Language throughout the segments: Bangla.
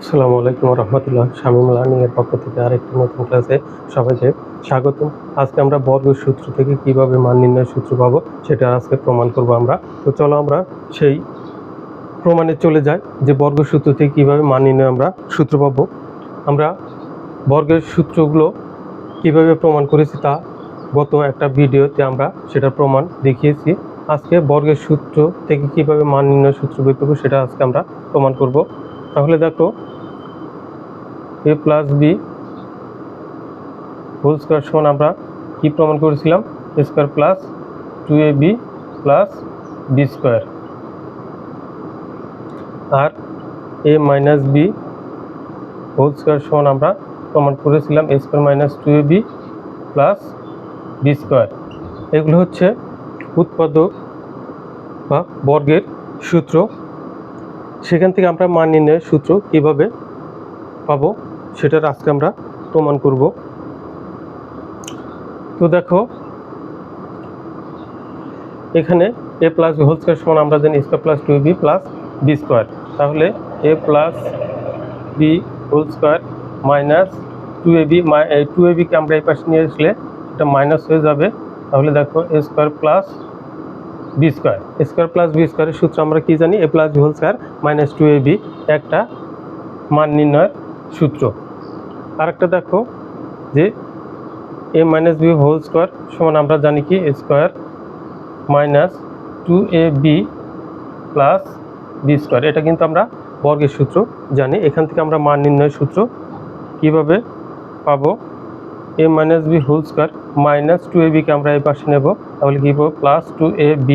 আসসালামু আলাইকুম রহমতুল্লাহ। শামীম লার্নিং এর পক্ষ থেকে আরেকটি নতুন ক্লাসে সবাইকে স্বাগতম। আজকে আমরা বর্গের সূত্র থেকে কিভাবে মান নির্ণয়ের সূত্র পাবো সেটা আজকে প্রমাণ করব আমরা। তো চলো আমরা সেই প্রমাণে চলে যাই যে বর্গের সূত্র থেকে কিভাবে মান নির্ণয় আমরা সূত্র পাবো। আমরা বর্গের সূত্রগুলো কিভাবে প্রমাণ করেছি তা গত একটা ভিডিওতে আমরা সেটা প্রমাণ দেখিয়েছি। আজকে বর্গের সূত্র থেকে কিভাবে মান নির্ণয়ের সূত্র বের করবো সেটা আজকে আমরা প্রমাণ করব। তাহলে দেখো, a plus B whole square সমান আমরা কি প্রমাণ করেছিলাম? a square plus 2ab plus B square, আর a minus B whole square সমান আমরা প্রমাণ করেছিলাম a square minus 2ab plus B square. এগুলো হচ্ছে উৎপাদক বা বর্গের সূত্র। সেখান থেকে আমরা মান নির্ণয়ের সূত্র কীভাবে পাবো সেটার আজকে আমরা প্রমাণ করব। তো দেখো, এখানে a plus B whole square সমান আমরা জানি square plus 2ab plus B square. তাহলে a plus B whole square minus 2abকে আমরা এই পাশে নিয়ে আসলে এটা মাইনাস হয়ে যাবে। তাহলে দেখো a square plus B square, square plus B স্কোয়ারের সূত্র আমরা কি জানি? a plus B whole square minus 2ab একটা মান নির্ণয়ের সূত্র। আরেকটা দেখো যে a minus B whole square সমান আমরা জানি কি square minus 2ab plus B square. এটা কিন্তু আমরা বর্গের সূত্র জানি। এখান থেকে আমরা মান নির্ণয়ের সূত্র কিভাবে পাবো? a minus B whole square minus 2abকে আমরা এই পাশে নেব, তাহলে কী পাবো? Plus 2ab।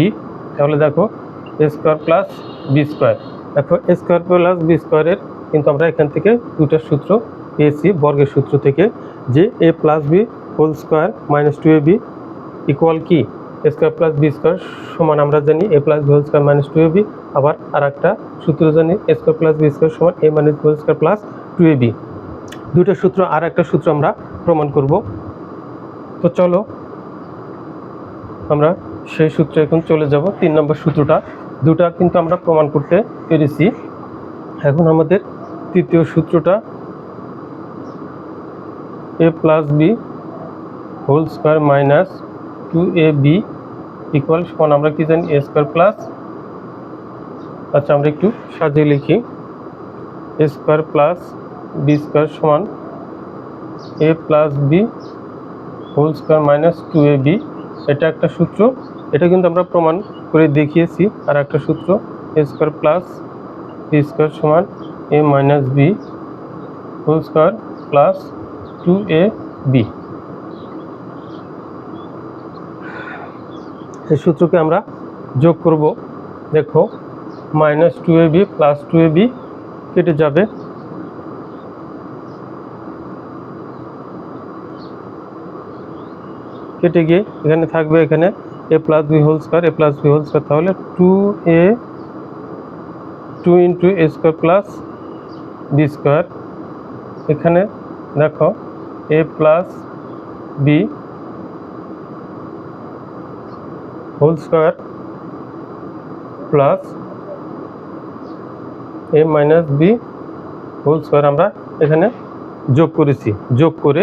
তাহলে দেখো a square plus B square. দেখো a স্কোয়ার প্লাস বি স্কোয়ারের কিন্তু আমরা এখান থেকে দুটো সূত্র পেয়েছি বর্গের সূত্র থেকে, যে a plus B whole square minus 2ab equal কি স্কোয়ার প্লাস বি স্কোয়ার সমান আমরা জানি a plus B whole square minus 2ab। আবার আর একটা সূত্র জানি স্কোয়ার প্লাস বি স্কোয়ার সমান a minus B whole square plus 2ab। দুটো সূত্র আর একটা সূত্র আমরা প্রমাণ করব। তো চলো আমরা সেই সূত্রে এখন চলে যাব। 3 নম্বর সূত্রটা দুটা কিন্তু আমরা প্রমাণ করতে পেরেছি। এখন আমাদের তৃতীয় সূত্রটা a plus B whole square minus 2ab equal সমান আমরা কি জানি a স্কোয়ার প্লাস, আচ্ছা আমরা একটু সাজিয়ে লিখি, a square plus B square সমান a plus B whole square minus 2ab। এটা একটা সূত্র, এটা কিন্তু আমরা প্রমাণ করে দেখিয়েছি। আর একটা সূত্র a square plus B square সমান a minus B whole square plus 2ab। এই সূত্রকে আমরা যোগ করব। দেখো মাইনাস 2ab প্লাস 2ab কেটে যাবে, কেটে গিয়ে এখানে থাকবে এখানে a plus B whole square, a plus B whole square, তাহলে 2 into a square plus B square. এখানে দেখো a plus B whole square plus a minus B whole square আমরা এখানে যোগ করেছি। যোগ করে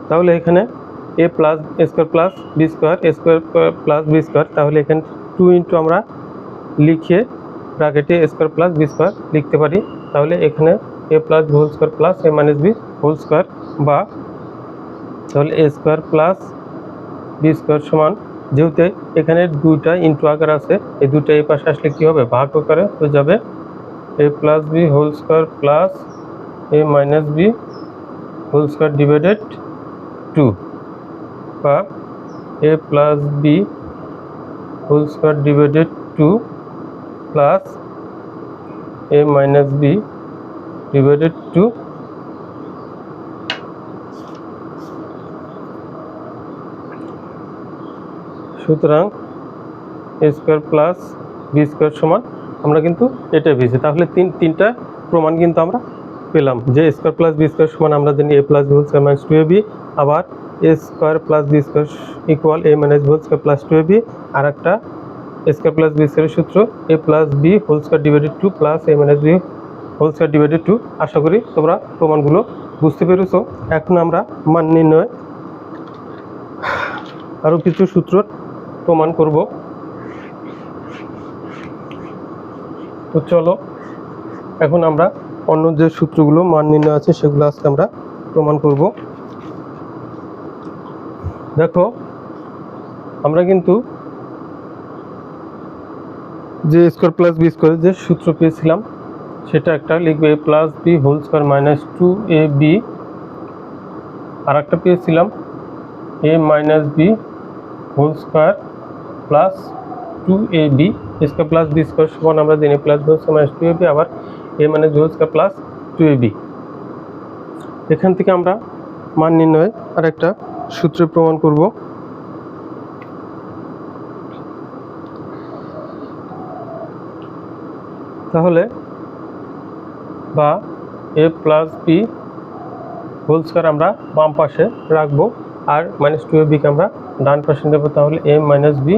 তাহলে এখানে a plus square plus B square, a square plus B square, তাহলে এখানে 2 ইন্টু আমরা লিখে ব্র্যাকেটে a square plus B square লিখতে পারি। তাহলে এখানে a plus B whole square plus a minus B whole square, বা তাহলে a square plus B square সমান, যেহেতু এখানে দুইটা ইন্টু আকার আছে, এই দুইটা এই পাশে আসলে কী হবে? ভাগ আকারে হয়ে যাবে a plus B whole square plus a minus B whole square divided 2, বা a plus B whole square divided 2 plus a minus B divided 2। সুতরাং a square plus B square সমান আমরা কিন্তু এটা পেয়েছি। তাহলে তিনটা প্রমাণ কিন্তু আমরা পেলাম, যে স্কোয়ার প্লাস বি স্কোয়ার সমান আমরা জানি a plus B whole square minus 2ab, আবার a square plus B square equal a minus B whole square plus 2ab। আর একটা স্কোয়ার প্লাস বি স্কোয়ারের সূত্র A plus B whole square divided two plus A minus B whole square divided two. আশা করি তোমরা প্রমাণগুলো বুঝতে পেরেছো। এখন আমরা মান নির্ণয় আরও কিছু সূত্র প্রমাণ করব। তো চলো এখন আমরা অন্য যে সূত্রগুলো মান নির্ণয় আছে সেগুলো আজকে আমরা প্রমাণ করব। দেখো আমরা কিন্তু যে স্কোয়ার প্লাস বি স্কোয়ারের যে সূত্র পেয়েছিলাম সেটা একটা লিখবে A plus B whole square minus two A B, আর একটা পেয়েছিলাম A minus B whole square plus two A B square plus B square সমান আমরা জানি plus B square minus two A B, আবার A minus B whole square plus two A B. এখান থেকে আমরা মান নির্ণয় আর একটা সূত্র প্রমাণ করব। তাহলে বা এ প্লাস বি হোল স্কোয়ার আমরা বাম পাশে রাখবো আর মাইনাস টু এ বিকে আমরা ডান পাশে নেব। তাহলে A minus B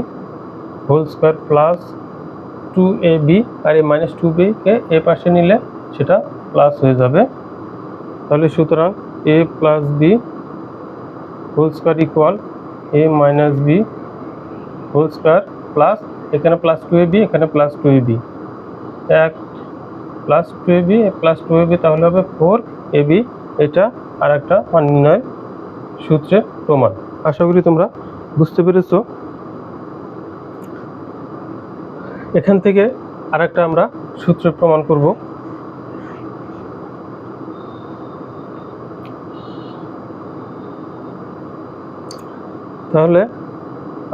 whole square plus two A B, আর এই মাইনাস টু বিকে এ পাশে নিলে সেটা প্লাস হয়ে যাবে। তাহলে সুতরাং A plus B whole square equal A minus B whole square plus এখানে প্লাস টু এ বি, এখানে প্লাস টু এ বি, এক plus two A B plus two A B, তাহলে হবে ফোর এ বি। এটা আর একটা মান নির্ণয় সূত্রের প্রমাণ। আশা করি তোমরা বুঝতে পেরেছো। এখান থেকে আর একটা আমরা সূত্রের প্রমাণ করব। তাহলে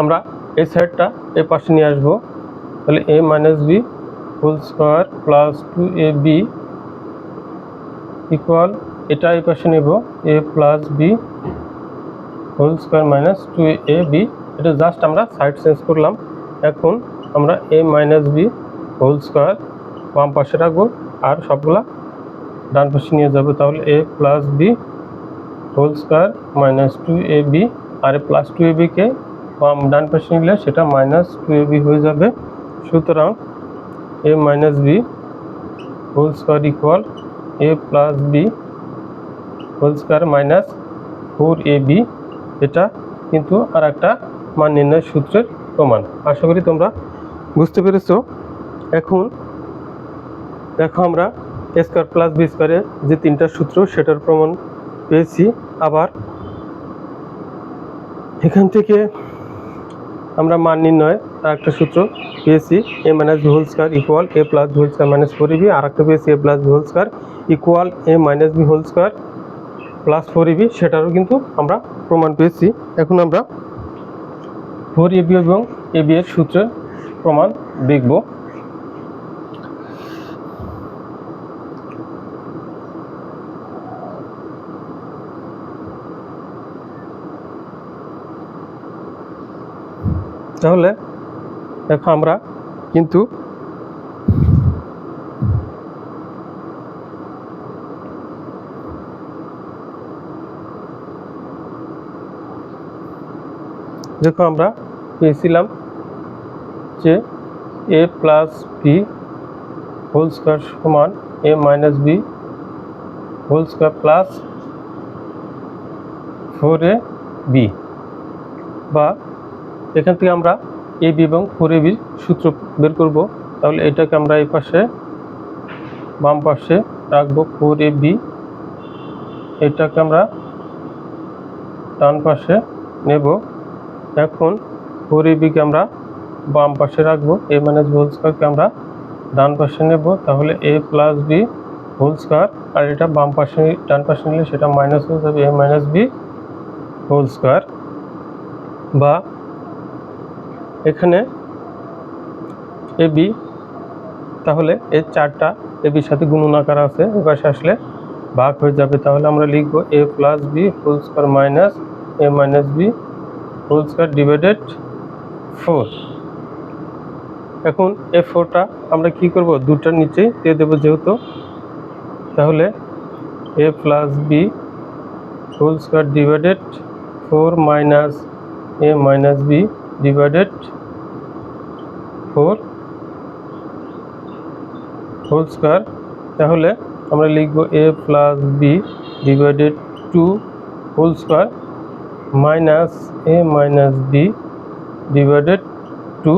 আমরা এই সাইডটা এই পাশে নিয়ে আসবো। তাহলে A minus B whole square plus two A B equal এটা এই পাশে নেব A plus B whole square minus two A B. এটা জাস্ট আমরা সাইড চেঞ্জ করলাম। এখন আমরা A minus B whole square বাম পাশে রাখবো আর সবগুলা ডান পাশে নিয়ে যাবো। তাহলে A plus B whole square minus two A B, আর প্লাস টু এ বিকে বাম ডান পাশে নিলে সেটা মাইনাস টু এ বি হয়ে যাবে। সুতরাং A minus B whole square equal A plus B whole square minus four A B. এটা কিন্তু আর একটা মান নির্ণয় সূত্রের প্রমাণ। আশা করি তোমরা বুঝতে পেরেছো। এখন দেখো আমরা এ স্কোয়ার প্লাস বি স্কোয়ারের যে তিনটা সূত্র সেটার প্রমাণ পেয়েছি। আবার এখান থেকে আমরা মান নির্ণয় আর একটা সূত্র পেয়েছি A minus B whole square equal A plus B whole square minus four A B, আর একটা পেয়েছি A plus B whole square equal A minus B whole square plus four A B, সেটারও কিন্তু আমরা প্রমাণ পেয়েছি। এখন আমরা ফোর এ বি এবং এ বি এর সূত্রের প্রমাণ দেখব। তাহলে দেখো আমরা কিন্তু দেখো আমরা পেয়েছিলাম যে A plus B whole square সমান A minus B whole square plus four A B, বা এখান থেকে আমরা এ বি এবং ফোর এ বির সূত্র বের করব। তাহলে এটাকে আমরা এই পাশে বাম পাশে রাখবো ফোর এ বি, এটাকে আমরা ডান পাশে নেব। এখন ফোর এ বিকে আমরা বাম পাশে রাখবো, এ মাইনাস বি হোল স্কোয়ারকে আমরা ডান পাশে নেব। তাহলে A plus B whole square, আর এটা বাম পাশে ডান পাশে নিলে সেটা মাইনাস হয়ে যাবে এ মাইনাস বি হোল স্কোয়ার, বা এখানে এ বি, তাহলে এই চারটা এ বির সাথে গুণনাকার আছে, এ পাশে আসলে ভাগ হয়ে যাবে। তাহলে আমরা লিখবো A plus B whole square minus A minus B whole square divided four. এখন এই ফোরটা আমরা কি করব, দুটার নিচেই দিয়ে দেবো যেহেতু। তাহলে A plus B whole square divided four minus A minus B divided 4 whole square. তাহলে আমরা লিখব a plus B divided 2 whole square minus a minus B divided 2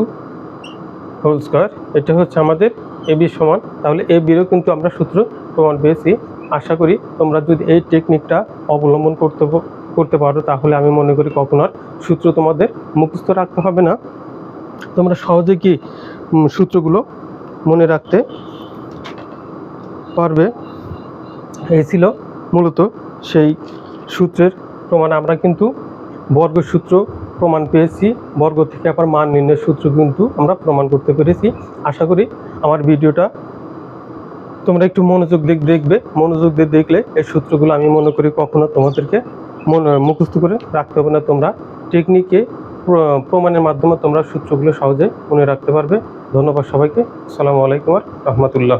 whole square. এটা হচ্ছে আমাদের এ বি সমান। তাহলে এ বিরও কিন্তু আমরা সূত্র প্রমাণ পেয়েছি। আশা করি তোমরা যদি এই টেকনিকটা অবলম্বন করতে পারো তাহলে আমি মনে করি কখনো আর সূত্র তোমাদের মুখস্থ রাখতে হবে না। তোমরা সহজে কি সূত্রগুলো মনে রাখতে পারবে। এই ছিল মূলত সেই সূত্রের প্রমাণ। আমরা কিন্তু বর্গ সূত্র প্রমাণ পেয়েছি, বর্গ থেকে আবার মান নির্ণয়ের সূত্র কিন্তু আমরা প্রমাণ করতে পেরেছি। আশা করি আমার ভিডিওটা তোমরা একটু মনোযোগ দেখবে। মনোযোগ দিয়ে দেখলে এই সূত্রগুলো আমি মনে করি কখনো তোমাদেরকে মুখস্থ করে রাখতে হবে না। তোমরা টেকনিকে প্রমাণের মাধ্যমে তোমরা সূত্রগুলো সহজে মনে রাখতে পারবে। ধন্যবাদ সবাইকে। আসসালামু আলাইকুম ওয়া রাহমাতুল্লাহ।